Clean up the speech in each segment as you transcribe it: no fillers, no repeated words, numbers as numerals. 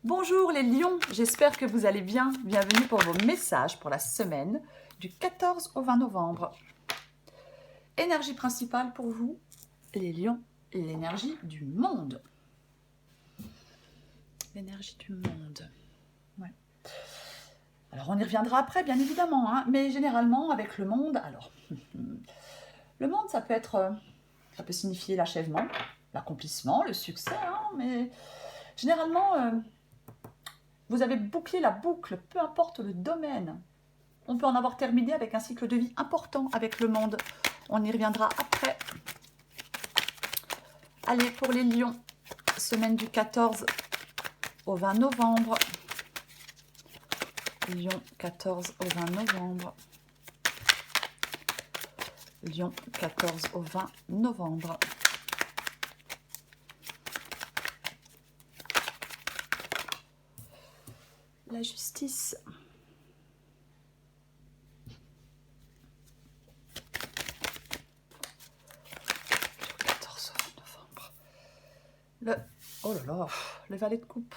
Bonjour les lions, j'espère que vous allez bien. Bienvenue pour vos messages pour la semaine du 14 au 20 novembre. Énergie principale pour vous, les lions, l'énergie du monde. L'énergie du monde. Ouais. Alors on y reviendra après, bien évidemment, hein, mais généralement avec le monde, alors le monde ça peut signifier l'achèvement, l'accomplissement, le succès, hein, mais généralement vous avez bouclé la boucle, peu importe le domaine. On peut en avoir terminé avec un cycle de vie important avec le monde. On y reviendra après. Allez, pour les lions, semaine du 14 au 20 novembre. Lion, 14 au 20 novembre. Lion, 14 au 20 novembre. La justice. Oh là là, le valet de coupe.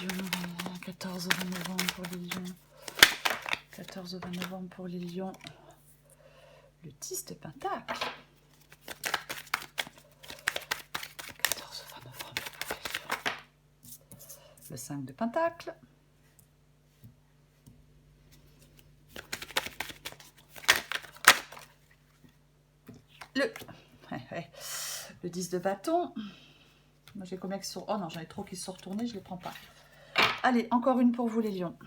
Lion, 14 au 20 novembre pour les lions. 14 au 20 novembre pour les lions. Le 10 de pentacle. 14 au 20 novembre pour les lions. Le 5 de pentacle. Le 10 de bâton. Moi j'ai combien qui sont... Oh non, j'en ai trop qui se sont retournés, je ne les prends pas. Allez, encore une pour vous les lions.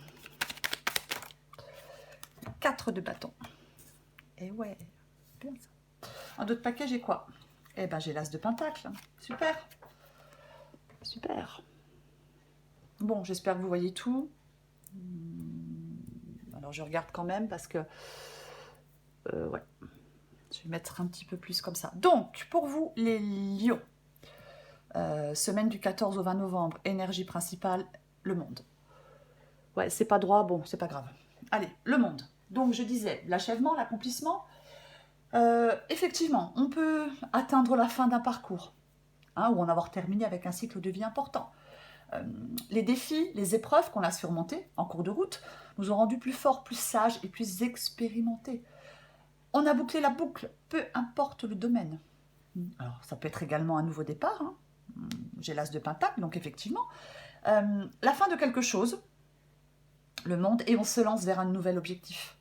4 de bâton. Et ouais, bien ça. Un autre paquet, j'ai quoi? Eh ben j'ai l'as de pentacle. Super. Super. Bon, j'espère que vous voyez tout. Alors je regarde quand même parce que... ouais. Je vais mettre un petit peu plus comme ça. Donc, pour vous, les lions, semaine du 14 au 20 novembre, énergie principale, le monde. Ouais, c'est pas droit, bon, c'est pas grave. Allez, le monde. Donc, je disais, l'achèvement, l'accomplissement. Effectivement, on peut atteindre la fin d'un parcours, hein, ou en avoir terminé avec un cycle de vie important. Les défis, les épreuves qu'on a surmontées en cours de route nous ont rendus plus forts, plus sages et plus expérimentés. On a bouclé la boucle, peu importe le domaine. Alors, ça peut être également un nouveau départ. Hein. J'ai l'as de pentacle, donc effectivement. La fin de quelque chose, le monde, et on se lance vers un nouvel objectif.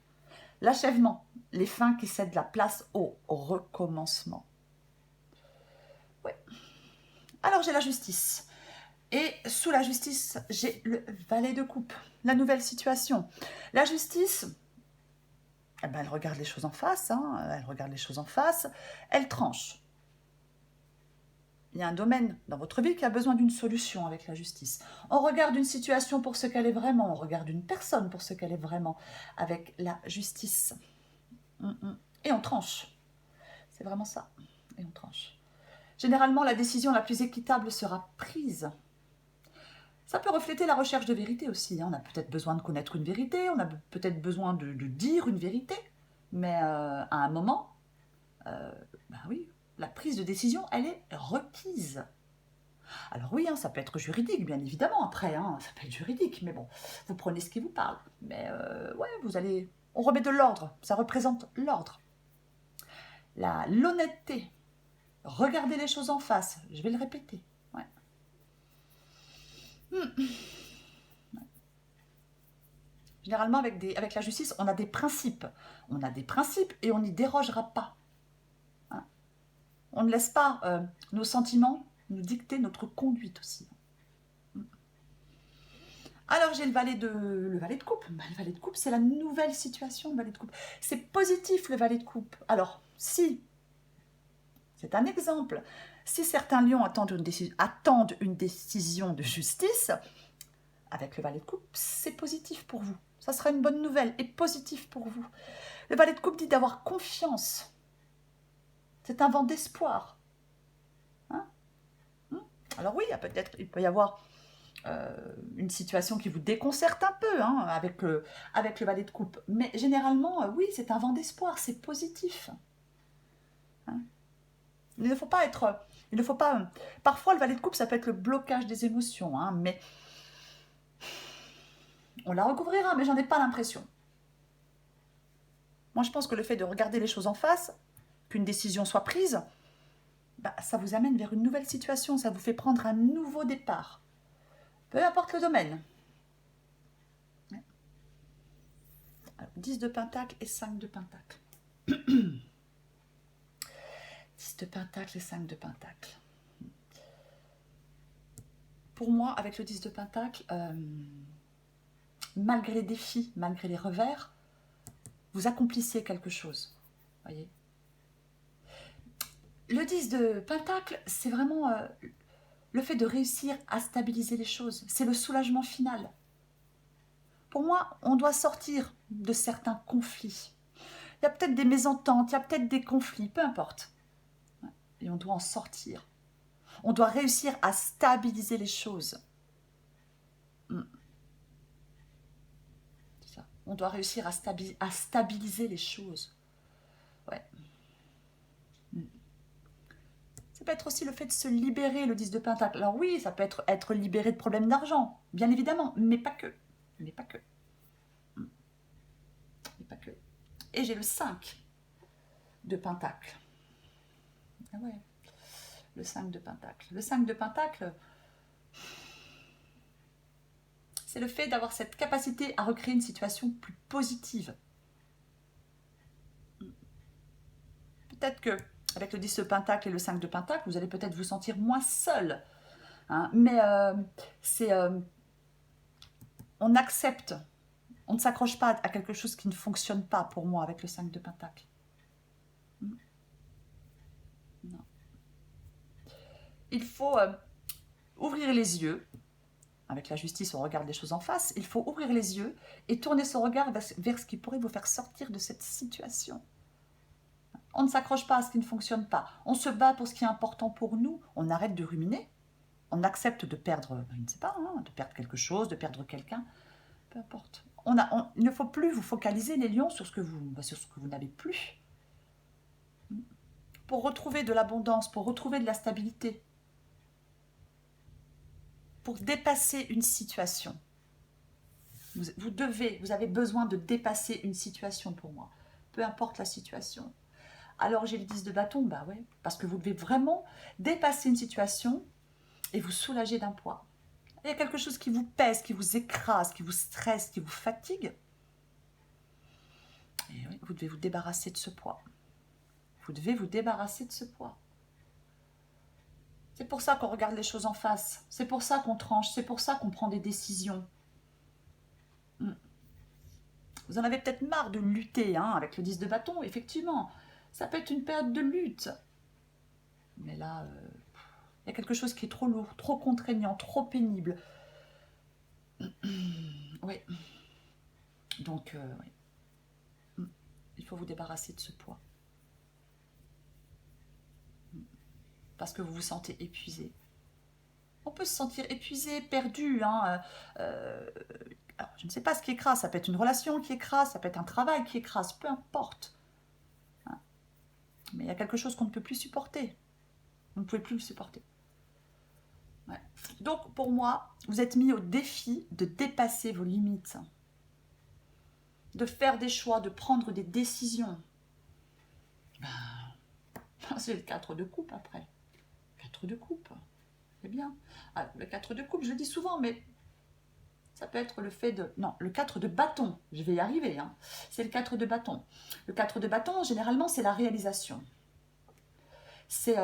L'achèvement, les fins qui cèdent la place au recommencement. Oui. Alors, j'ai la justice. Et sous la justice, j'ai le valet de coupe, la nouvelle situation. La justice... Eh ben, elle regarde les choses en face, hein, elle regarde les choses en face, elle tranche. Il y a un domaine dans votre vie qui a besoin d'une solution avec la justice. On regarde une situation pour ce qu'elle est vraiment, on regarde une personne pour ce qu'elle est vraiment avec la justice. Et on tranche. C'est vraiment ça. Et on tranche. Généralement, la décision la plus équitable sera prise. Ça peut refléter la recherche de vérité aussi. On a peut-être besoin de connaître une vérité, on a peut-être besoin de dire une vérité, mais à un moment, ben oui, la prise de décision, elle est requise. Alors oui, hein, ça peut être juridique, bien évidemment, après, hein, ça peut être juridique, mais bon, vous prenez ce qui vous parle. Mais ouais, vous allez... On remet de l'ordre, ça représente l'ordre. L'honnêteté, regardez les choses en face, je vais le répéter. Ouais. Généralement, avec la justice, on a des principes. On a des principes et on n'y dérogera pas. Hein. On ne laisse pas nos sentiments nous dicter notre conduite aussi. Alors, j'ai le valet de coupe. Le valet de coupe, c'est la nouvelle situation, le valet de coupe. C'est positif, le valet de coupe. Alors, si, c'est un exemple, si certains lions attendent une décision de justice, avec le valet de coupe, c'est positif pour vous. Ça sera une bonne nouvelle et positif pour vous. Le valet de coupe dit d'avoir confiance. C'est un vent d'espoir. Hein? Alors oui, il peut y avoir une situation qui vous déconcerte un peu hein, avec le valet de coupe. Mais généralement, oui, c'est un vent d'espoir, c'est positif. Hein? Il ne faut pas être... Il ne faut pas... Parfois, le valet de coupe, ça peut être le blocage des émotions, hein, mais on la recouvrira, mais j'en ai pas l'impression. Moi, je pense que le fait de regarder les choses en face, qu'une décision soit prise, bah, ça vous amène vers une nouvelle situation, ça vous fait prendre un nouveau départ. Peu importe le domaine. Alors, 10 de pentacle et 5 de pentacle. 10 de pentacle et 5 de pentacle. Pour moi, avec le 10 de pentacle, malgré les défis, malgré les revers, vous accomplissiez quelque chose. Voyez. Le 10 de pentacle, c'est vraiment le fait de réussir à stabiliser les choses. C'est le soulagement final. Pour moi, on doit sortir de certains conflits. Il y a peut-être des mésententes, il y a peut-être des conflits, peu importe. Et on doit en sortir. On doit réussir à stabiliser les choses. C'est ça. On doit réussir à stabiliser les choses. Ouais. Ça peut être aussi le fait de se libérer, le 10 de pentacle. Alors oui, ça peut être libéré de problèmes d'argent, bien évidemment, mais pas que. Mais pas que. Mais pas que. Et j'ai le 5 de pentacle. Ah ouais. Le 5 de pentacle. Le 5 de pentacle, c'est le fait d'avoir cette capacité à recréer une situation plus positive. Peut-être que avec le 10 de pentacle et le 5 de pentacle, vous allez peut-être vous sentir moins seul. Hein, mais c'est... on accepte, on ne s'accroche pas à quelque chose qui ne fonctionne pas pour moi avec le 5 de pentacle. Non. Il faut ouvrir les yeux. Avec la justice, on regarde les choses en face. Il faut ouvrir les yeux et tourner son regard vers ce qui pourrait vous faire sortir de cette situation. On ne s'accroche pas à ce qui ne fonctionne pas. On se bat pour ce qui est important pour nous. On arrête de ruminer. On accepte de perdre, je ne sais pas, hein, de perdre quelque chose, de perdre quelqu'un. Peu importe. Il ne faut plus vous focaliser, les lions, sur ce que vous n'avez plus. Pour retrouver de l'abondance, pour retrouver de la stabilité, pour dépasser une situation. Vous avez besoin de dépasser une situation pour moi. Peu importe la situation. Alors j'ai le 10 de bâton, bah ouais, parce que vous devez vraiment dépasser une situation et vous soulager d'un poids. Il y a quelque chose qui vous pèse, qui vous écrase, qui vous stresse, qui vous fatigue. Et oui, vous devez vous débarrasser de ce poids. Vous devez vous débarrasser de ce poids. C'est pour ça qu'on regarde les choses en face. C'est pour ça qu'on tranche. C'est pour ça qu'on prend des décisions. Vous en avez peut-être marre de lutter hein, avec le 10 de bâton. Effectivement, ça peut être une période de lutte. Mais là, il y a quelque chose qui est trop lourd, trop contraignant, trop pénible. Oui. Donc, oui. Il faut vous débarrasser de ce poids. Parce que vous vous sentez épuisé. On peut se sentir épuisé, perdu. Hein. Alors, je ne sais pas ce qui écrase. Ça peut être une relation qui écrase, ça peut être un travail qui écrase, peu importe. Hein. Mais il y a quelque chose qu'on ne peut plus supporter. Vous ne pouvez plus le supporter. Ouais. Donc, pour moi, vous êtes mis au défi de dépasser vos limites. De faire des choix, de prendre des décisions. C'est le 4 de coupe après. 4 de coupe. C'est bien. Alors, le 4 de coupe, je le dis souvent, mais ça peut être le fait de... Non, le 4 de bâton. Je vais y arriver. Hein. C'est le 4 de bâton. Le 4 de bâton, généralement, c'est la réalisation. C'est...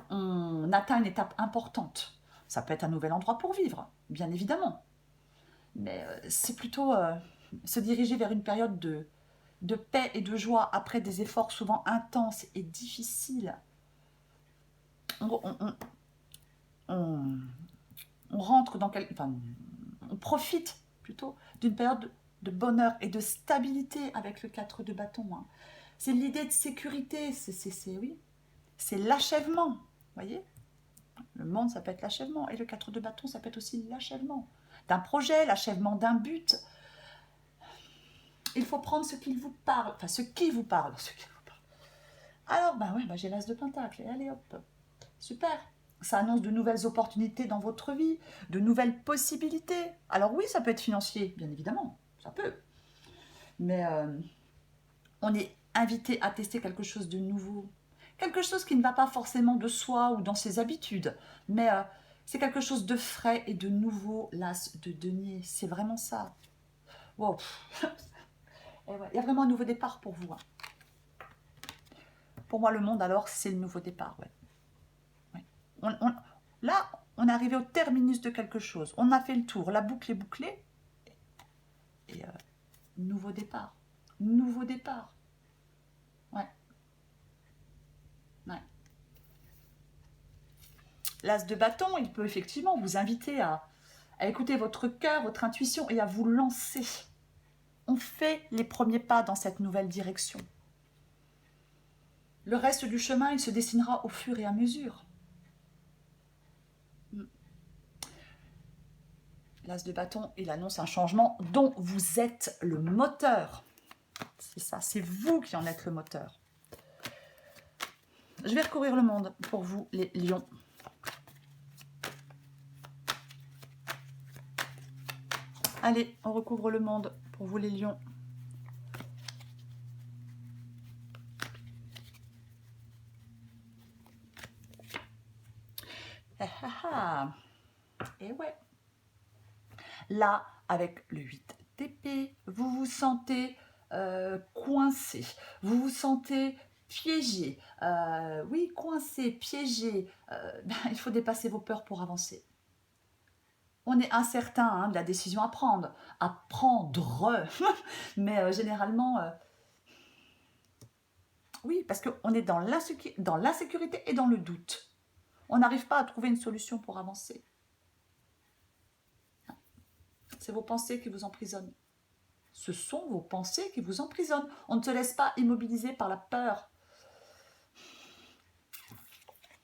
on atteint une étape importante. Ça peut être un nouvel endroit pour vivre, bien évidemment. Mais c'est plutôt se diriger vers une période de paix et de joie après des efforts souvent intenses et difficiles. On rentre dans on profite plutôt d'une période de bonheur et de stabilité avec le 4 de bâton. Hein. C'est l'idée de sécurité, oui, c'est l'achèvement, voyez. Le monde, ça peut être l'achèvement, et le 4 de bâton, ça peut être aussi l'achèvement d'un projet, l'achèvement d'un but. Il faut prendre ce qui vous parle, Alors, bah ouais, bah j'ai l'as de pentacle. Et allez hop, super. Ça annonce de nouvelles opportunités dans votre vie, de nouvelles possibilités. Alors oui, ça peut être financier, bien évidemment, ça peut. Mais on est invité à tester quelque chose de nouveau. Quelque chose qui ne va pas forcément de soi ou dans ses habitudes, mais c'est quelque chose de frais et de nouveau, l'as de denier. C'est vraiment ça. Wow. Et ouais, il y a vraiment un nouveau départ pour vous, hein. Pour moi, le monde, alors, c'est le nouveau départ. Ouais. Ouais. Là, on est arrivé au terminus de quelque chose. On a fait le tour. La boucle est bouclée. Et nouveau départ. Nouveau départ. Ouais. Ouais. L'as de bâton, il peut effectivement vous inviter à écouter votre cœur, votre intuition et à vous lancer. On fait les premiers pas dans cette nouvelle direction. Le reste du chemin, il se dessinera au fur et à mesure. L'as de bâton, il annonce un changement dont vous êtes le moteur. C'est ça, c'est vous qui en êtes le moteur. Je vais recourir le monde pour vous, les lions. Allez, on recouvre le monde pour vous, les lions. Et ouais. Là, avec le 8 d'épée, vous vous sentez coincé. Vous vous sentez piégé. Oui, coincé, piégé. Il faut dépasser vos peurs pour avancer. On est incertain, hein, de la décision à prendre. À prendre. Mais généralement, oui, parce qu'on est dans l'insécurité et dans le doute. On n'arrive pas à trouver une solution pour avancer. C'est vos pensées qui vous emprisonnent. Ce sont vos pensées qui vous emprisonnent. On ne se laisse pas immobiliser par la peur.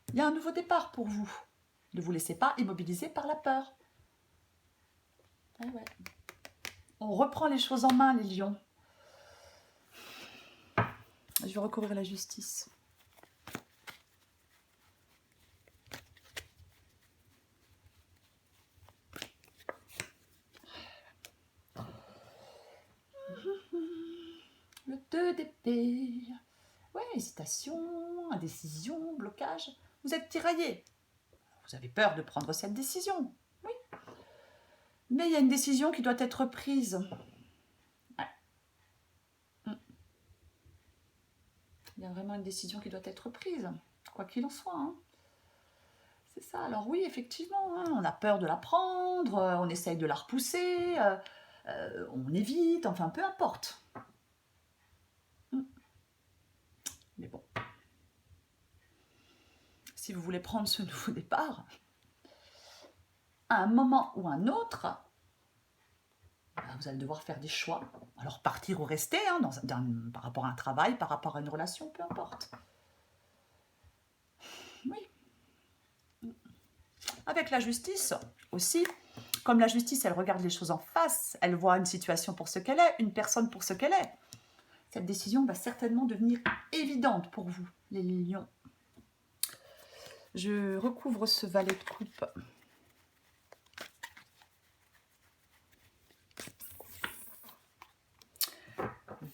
Il y a un nouveau départ pour vous. Ne vous laissez pas immobiliser par la peur. Ah ouais. On reprend les choses en main, les lions. Je vais recouvrir la justice. Le 2 d'épée. Ouais, hésitation, indécision, blocage. Vous êtes tiraillé. Vous avez peur de prendre cette décision. Oui. Mais il y a une décision qui doit être prise. Ouais. Il y a vraiment une décision qui doit être prise, quoi qu'il en soit, hein. C'est ça. Alors oui, effectivement, hein, on a peur de la prendre, on essaye de la repousser, on évite, enfin peu importe. Mais bon, si vous voulez prendre ce nouveau départ, à un moment ou un autre, vous allez devoir faire des choix. Alors partir ou rester, hein, par rapport à un travail, par rapport à une relation, peu importe. Oui. Avec la justice aussi, comme la justice, elle regarde les choses en face, elle voit une situation pour ce qu'elle est, une personne pour ce qu'elle est. Cette décision va certainement devenir évidente pour vous, les lions. Je recouvre ce valet de coupe.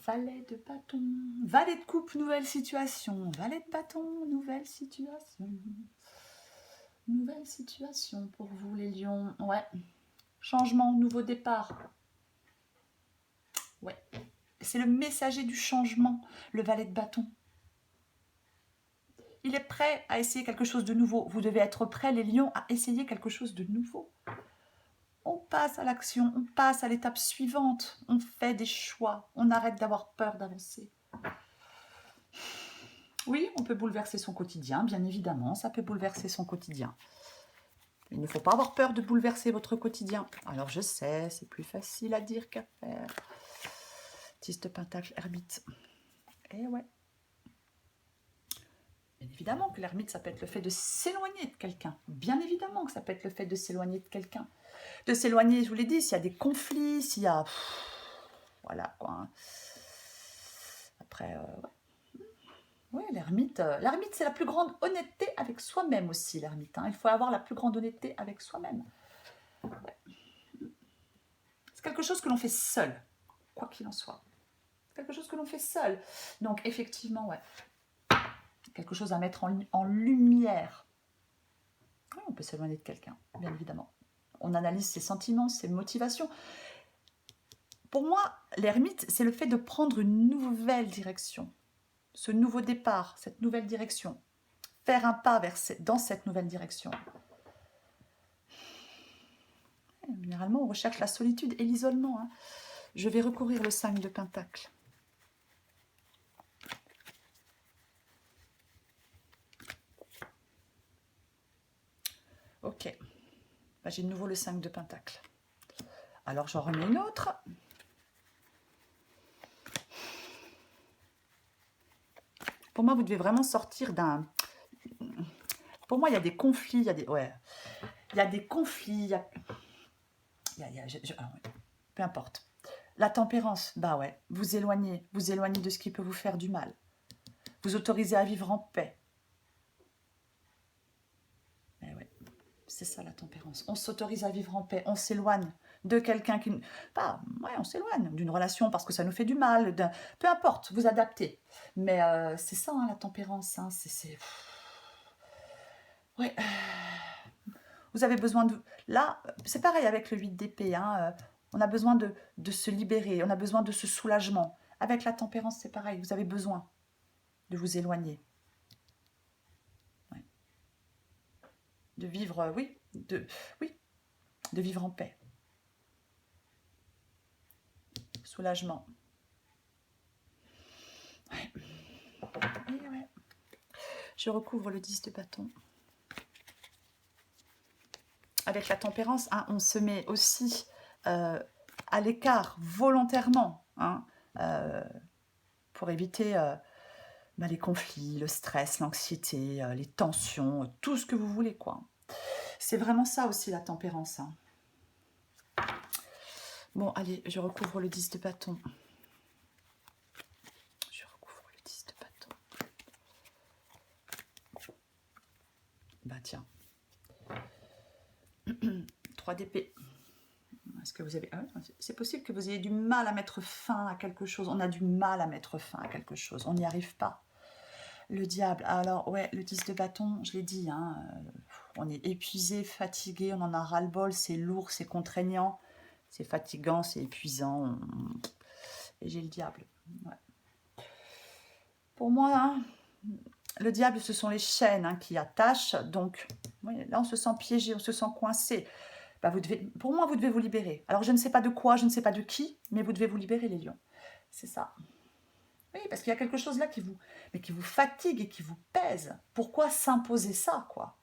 Valet de bâton. Valet de coupe, nouvelle situation. Valet de bâton, nouvelle situation. Nouvelle situation pour vous, les lions. Ouais. Changement, nouveau départ. Ouais. C'est le messager du changement, le valet de bâton. Il est prêt à essayer quelque chose de nouveau. Vous devez être prêts, les lions, à essayer quelque chose de nouveau. On passe à l'action, on passe à l'étape suivante. On fait des choix. On arrête d'avoir peur d'avancer. Oui, on peut bouleverser son quotidien, bien évidemment. Ça peut bouleverser son quotidien. Il ne faut pas avoir peur de bouleverser votre quotidien. Alors je sais, c'est plus facile à dire qu'à faire. 10 de pentacle, ermite. Eh ouais. Bien évidemment que l'ermite, ça peut être le fait de s'éloigner de quelqu'un. Bien évidemment que ça peut être le fait de s'éloigner de quelqu'un. De s'éloigner, je vous l'ai dit, s'il y a des conflits, s'il y a... Voilà, quoi. Après, ouais. Oui, l'ermite, c'est la plus grande honnêteté avec soi-même aussi, l'ermite. Hein. Il faut avoir la plus grande honnêteté avec soi-même. C'est quelque chose que l'on fait seul, quoi qu'il en soit. Quelque chose que l'on fait seul. Donc, effectivement, ouais. Quelque chose à mettre en lumière. Oui, on peut s'éloigner de quelqu'un, bien évidemment. On analyse ses sentiments, ses motivations. Pour moi, l'ermite, c'est le fait de prendre une nouvelle direction. Ce nouveau départ, cette nouvelle direction. Faire un pas dans cette nouvelle direction. Généralement, on recherche la solitude et l'isolement. Hein. Je vais recourir le 5 de Pentacle. Ok. Bah, j'ai de nouveau le 5 de Pentacle. Alors, j'en remets une autre. Pour moi, vous devez vraiment sortir d'un... Pour moi, il y a des conflits, il y a des... Ouais. Il y a des conflits, peu importe. La tempérance, bah ouais, vous éloignez de ce qui peut vous faire du mal. Vous autorisez à vivre en paix. Mais ouais, c'est ça la tempérance. On s'autorise à vivre en paix, on s'éloigne de quelqu'un qui... Pas, ouais, on s'éloigne d'une relation parce que ça nous fait du mal, peu importe, vous adaptez. Mais c'est ça, hein, la tempérance, hein, c'est... Ouais, vous avez besoin de... Là, c'est pareil avec le 8 d'épée, hein, on a besoin de se libérer, on a besoin de ce soulagement. Avec la tempérance, c'est pareil, vous avez besoin de vous éloigner. Ouais. De vivre, oui, de vivre en paix. Soulagement. Ouais. Et ouais. Je recouvre le 10 de bâton. Avec la tempérance, hein, on se met aussi à l'écart volontairement, hein, pour éviter les conflits, le stress, l'anxiété, les tensions, tout ce que vous voulez, quoi. C'est vraiment ça aussi la tempérance. Hein. Bon, allez, je recouvre le 10 de bâton. Je recouvre le 10 de bâton. Bah tiens. 3 d'épée. Est-ce que vous avez... c'est possible que vous ayez du mal à mettre fin à quelque chose. On a du mal à mettre fin à quelque chose. On n'y arrive pas. Le diable. Alors, ouais, le 10 de bâton, je l'ai dit, hein, on est épuisé, fatigué, on en a ras-le-bol, c'est lourd, c'est contraignant, c'est fatigant, c'est épuisant. Et j'ai le diable. Ouais. Pour moi, hein, le diable, ce sont les chaînes, hein, qui attachent. Donc, ouais, là, on se sent piégé, on se sent coincé. Bah, pour moi, vous devez vous libérer. Alors, je ne sais pas de quoi, je ne sais pas de qui, mais vous devez vous libérer, les lions. C'est ça. Oui, parce qu'il y a quelque chose là qui vous fatigue et qui vous pèse. Pourquoi s'imposer ça, quoi?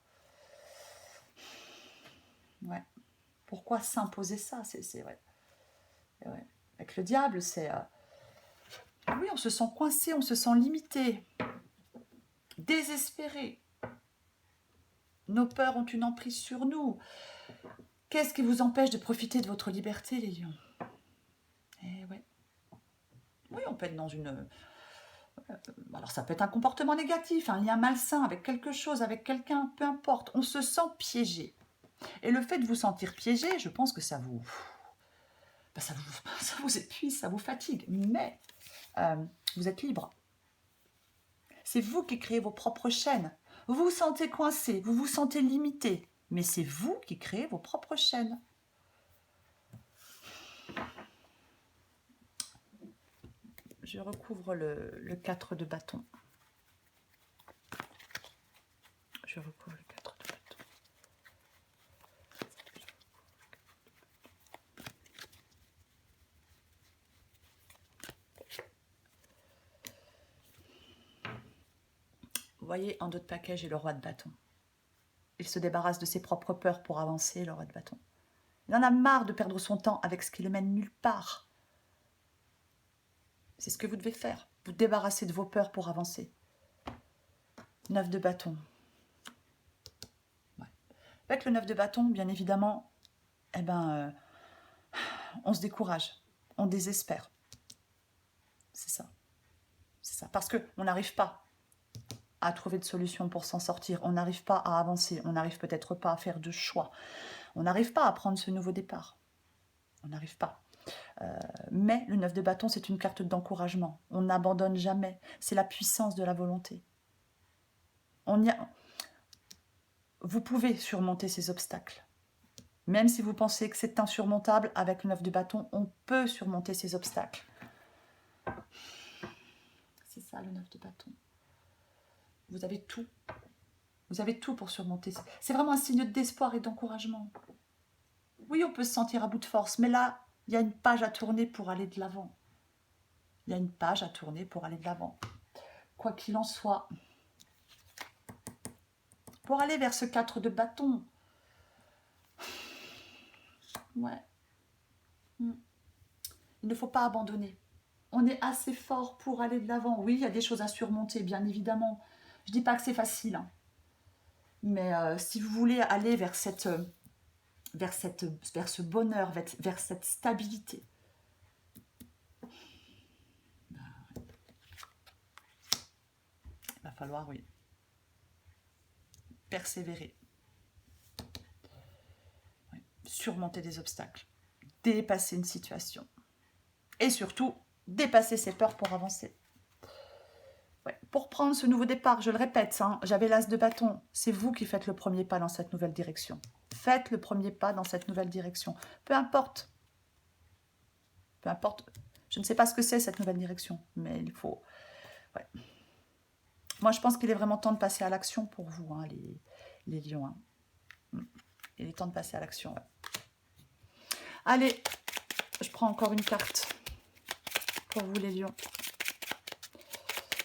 Ouais. Pourquoi s'imposer ça? C'est ouais. Ouais. Avec le diable, c'est... oui, on se sent coincé, on se sent limité, désespéré. Nos peurs ont une emprise sur nous. Qu'est-ce qui vous empêche de profiter de votre liberté, les lions? Eh ouais. Oui, on peut être dans une... alors ça peut être un comportement négatif, un lien malsain avec quelque chose, avec quelqu'un, peu importe. On se sent piégé. Et le fait de vous sentir piégé, je pense que ça vous épuise, ça vous fatigue. Mais vous êtes libre. C'est vous qui créez vos propres chaînes. Vous vous sentez coincé, vous vous sentez limité. Mais c'est vous qui créez vos propres chaînes. Je recouvre le 4 de bâton. Je recouvre le 4 de bâton. Vous voyez, en dos de paquet, j'ai le roi de bâton. Il se débarrasse de ses propres peurs pour avancer, le roi de bâton. Il en a marre de perdre son temps avec ce qui le mène nulle part. C'est ce que vous devez faire. Vous débarrasser de vos peurs pour avancer. 9 de bâton. Ouais. Avec le 9 de bâton, bien évidemment, on se décourage, on désespère. C'est ça. C'est ça. Parce qu'on n'arrive pas. à trouver de solutions pour s'en sortir. On n'arrive pas à avancer, on n'arrive peut-être pas à faire de choix. On n'arrive pas à prendre ce nouveau départ. On n'arrive pas. Mais le 9 de bâton, c'est une carte d'encouragement. On n'abandonne jamais. C'est la puissance de la volonté. Vous pouvez surmonter ces obstacles. Même si vous pensez que c'est insurmontable, avec le 9 de bâton, on peut surmonter ces obstacles. C'est ça le 9 de bâton. Vous avez tout. Vous avez tout pour surmonter. C'est vraiment un signe d'espoir et d'encouragement. Oui, on peut se sentir à bout de force, mais là, il y a une page à tourner pour aller de l'avant. Il y a une page à tourner pour aller de l'avant. Quoi qu'il en soit, pour aller vers ce 4 de bâton, ouais, il ne faut pas abandonner. On est assez fort pour aller de l'avant. Oui, il y a des choses à surmonter, bien évidemment. Je ne dis pas que c'est facile, hein. Mais si vous voulez aller vers ce bonheur, vers cette stabilité, il va falloir, oui, persévérer, oui, surmonter des obstacles, dépasser une situation et surtout dépasser ses peurs pour avancer. Ouais. Pour prendre ce nouveau départ, je le répète, hein, j'avais l'as de bâton, c'est vous qui faites le premier pas dans cette nouvelle direction. Faites le premier pas dans cette nouvelle direction. Peu importe, je ne sais pas ce que c'est cette nouvelle direction, mais il faut... Ouais. Moi, je pense qu'il est vraiment temps de passer à l'action pour vous, hein, les lions. Hein. Il est temps de passer à l'action. Ouais. Allez, je prends encore une carte pour vous, les lions.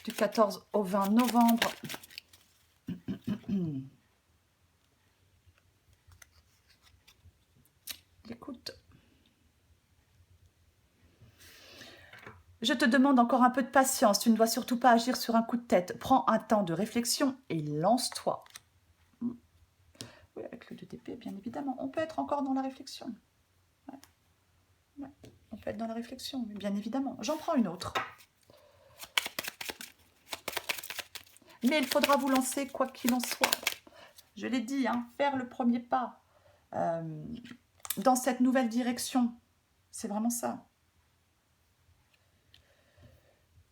Du 14 au 20 novembre. Écoute. Je te demande encore un peu de patience. Tu ne dois surtout pas agir sur un coup de tête. Prends un temps de réflexion et lance-toi. Oui, avec le 2 d'épée, bien évidemment. On peut être encore dans la réflexion. Ouais. Ouais. On peut être dans la réflexion, bien évidemment. J'en prends une autre. Mais il faudra vous lancer quoi qu'il en soit. Je l'ai dit, hein, faire le premier pas dans cette nouvelle direction. C'est vraiment ça.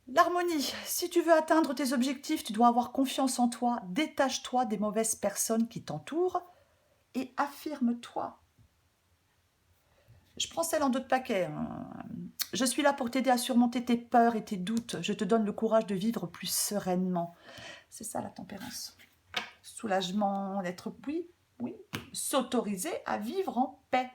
L'harmonie. Si tu veux atteindre tes objectifs, tu dois avoir confiance en toi. Détache-toi des mauvaises personnes qui t'entourent et affirme-toi. Je prends celle en dos de paquet. Hein. Je suis là pour t'aider à surmonter tes peurs et tes doutes. Je te donne le courage de vivre plus sereinement. C'est ça la tempérance. Soulagement, d'être, oui, s'autoriser à vivre en paix.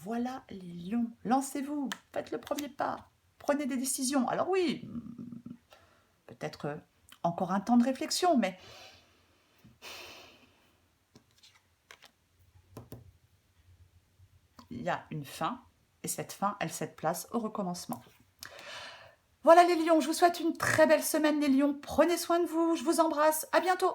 Voilà les lions, lancez-vous, faites le premier pas, prenez des décisions. Alors oui, peut-être encore un temps de réflexion, mais il y a une fin, et cette fin, elle cède place au recommencement. Voilà les lions, je vous souhaite une très belle semaine les lions, prenez soin de vous, je vous embrasse, à bientôt.